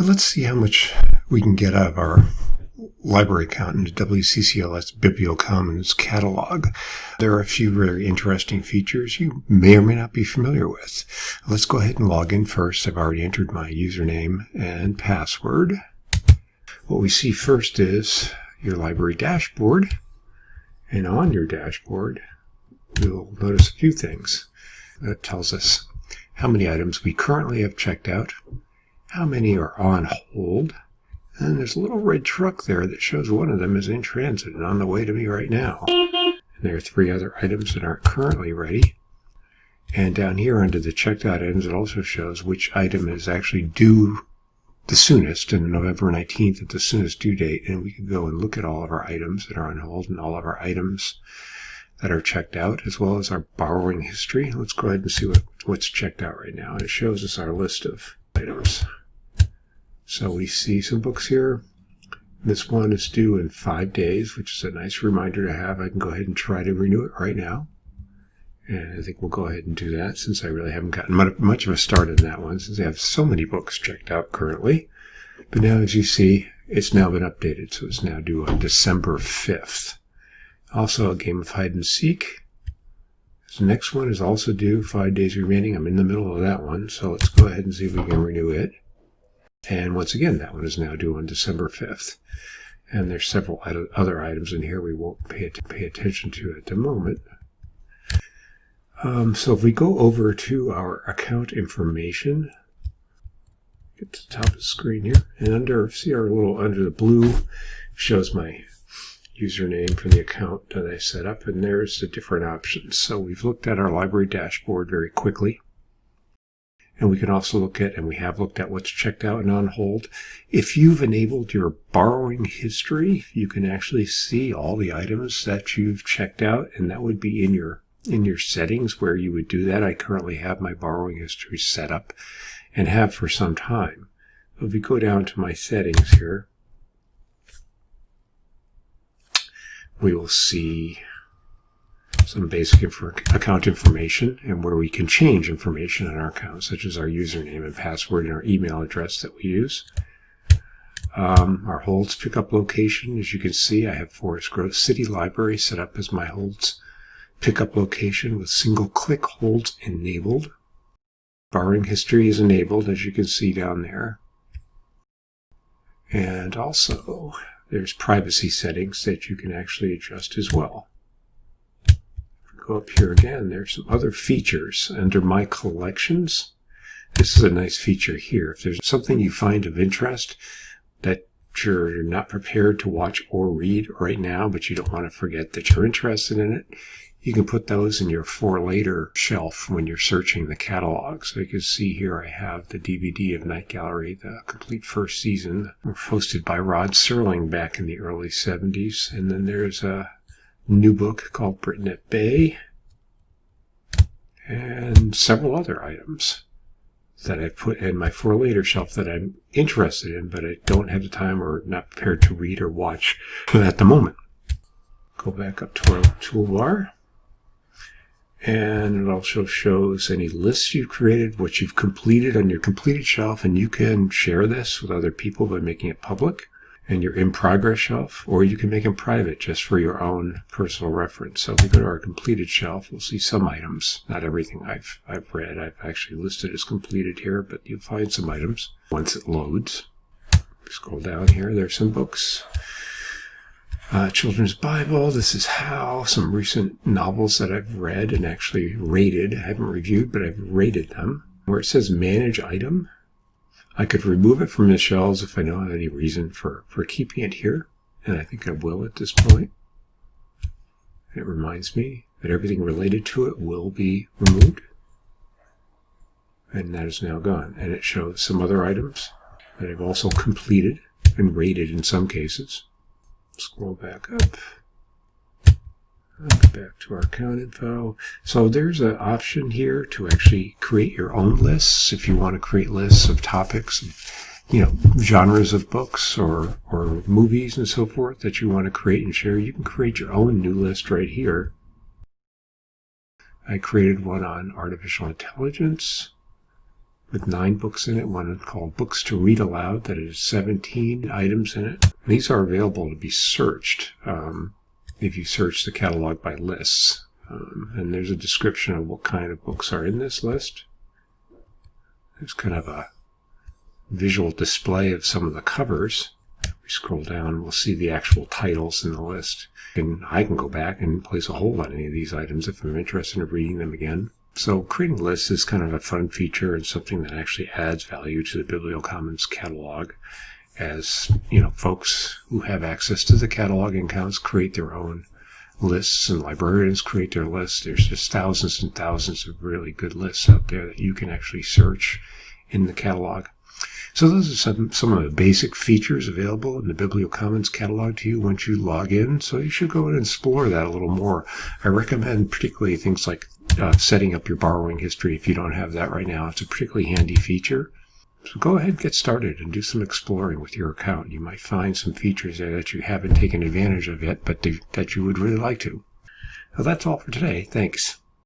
Let's see how much we can get out of our library account in the WCCLS Bibliocommons catalog. There are a few very interesting features you may or may not be familiar with. Let's go ahead and log in first. I've already entered my username and password. What we see first is your library dashboard, and on your dashboard you'll notice a few things. That tells us how many items we currently have checked out, how many are on hold, and there's a little red truck there that shows one of them is in transit and on the way to me right now. And there are 3 other items that aren't currently ready. And down here under the checked out items, it also shows which item is actually due the soonest, and November 19th at the soonest due date. And we can go and look at all of our items that are on hold and all of our items that are checked out, as well as our borrowing history. Let's go ahead and see what's checked out right now. And it shows us our list of items. So we see some books here. This one is due in 5 days, which is a nice reminder to have. I can go ahead and try to renew it right now. And I think we'll go ahead and do that, since I really haven't gotten much of a start in that one, since I have so many books checked out currently. But now, as you see, it's now been updated, so it's now due on December 5th. Also, a game of hide and seek. This next one is also due, 5 days remaining. I'm in the middle of that one, so let's go ahead and see if we can renew it. And once again, that one is now due on December 5th. And there's several other items in here we won't pay attention to at the moment. So if we go over to our account information, get to the top of the screen here, and under the blue shows my username for the account that I set up, and there's the different options. So we've looked at our library dashboard very quickly. And we can also look at, and we have looked at, what's checked out and on hold. If you've enabled your borrowing history, you can actually see all the items that you've checked out, and that would be in your settings where you would do that. I currently have my borrowing history set up and have for some time. If we go down to my settings here, we will see some basic account information and where we can change information on our account, such as our username and password and our email address that we use. Our holds pickup location, as you can see, I have Forest Grove City Library set up as my holds pickup location with single-click holds enabled. Borrowing history is enabled, as you can see down there. And also, there's privacy settings that you can actually adjust as well. Go up here again, there's some other features under My Collections. This is a nice feature here. If there's something you find of interest that you're not prepared to watch or read right now, but you don't want to forget that you're interested in it, you can put those in your For Later shelf when you're searching the catalog. So you can see here I have the DVD of Night Gallery, the complete first season, hosted by Rod Serling back in the early 70s. And then there's a new book called Britain at Bay, and several other items that I put in my For Later shelf that I'm interested in, but I don't have the time or not prepared to read or watch at the moment. Go back up to our toolbar, and it also shows any lists you've created, what you've completed on your completed shelf, and you can share this with other people by making it public. And your in progress shelf, or you can make them private just for your own personal reference. So if we go to our completed shelf, we'll see some items. Not everything I've read. I've actually listed as completed here, but you'll find some items once it loads. Scroll down here, there's some books. Children's Bible, This Is How, some recent novels that I've read and actually rated. I haven't reviewed, but I've rated them. Where it says Manage Item, I could remove it from the shelves if I don't have any reason for keeping it here, and I think I will at this point. It reminds me that everything related to it will be removed, and that is now gone. And it shows some other items that I've also completed and rated in some cases. Scroll back up. Back to our account info. So there's an option here to actually create your own lists if you want to create lists of topics, genres of books or movies and so forth that you want to create and share. You can create your own new list right here. I created one on artificial intelligence with 9 books in it, one called Books to Read Aloud that has 17 items in it. These are available to be searched if you search the catalog by lists. And there's a description of what kind of books are in this list. There's kind of a visual display of some of the covers. If we scroll down, we'll see the actual titles in the list. And I can go back and place a hold on any of these items if I'm interested in reading them again. So creating lists is kind of a fun feature and something that actually adds value to the Bibliocommons catalog, as folks who have access to the cataloging accounts create their own lists, and librarians create their lists. There's just thousands and thousands of really good lists out there that you can actually search in the catalog. So those are some of the basic features available in the Bibliocommons catalog to you once you log in. So you should go and explore that a little more. I recommend particularly things like setting up your borrowing history if you don't have that right now. It's a particularly handy feature. So go ahead and get started and do some exploring with your account. You might find some features there that you haven't taken advantage of yet, but that you would really like to. Well, that's all for today. Thanks.